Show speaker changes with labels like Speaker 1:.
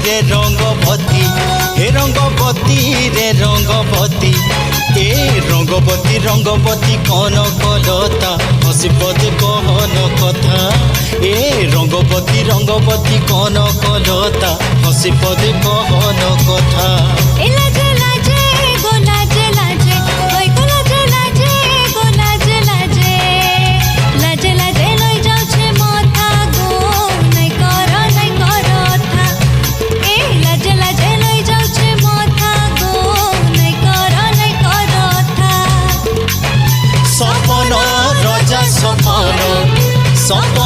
Speaker 1: রে রঙ্গবতী হে রঙ্গবতী রে রঙ্গবতী এ রঙ্গবতী রঙ্গবতী কনকলতা হসিপদে কহন কথা এ রঙ্গবতী রঙ্গবতী কনকলতা হসিপদে কহন কথা
Speaker 2: এ লাগে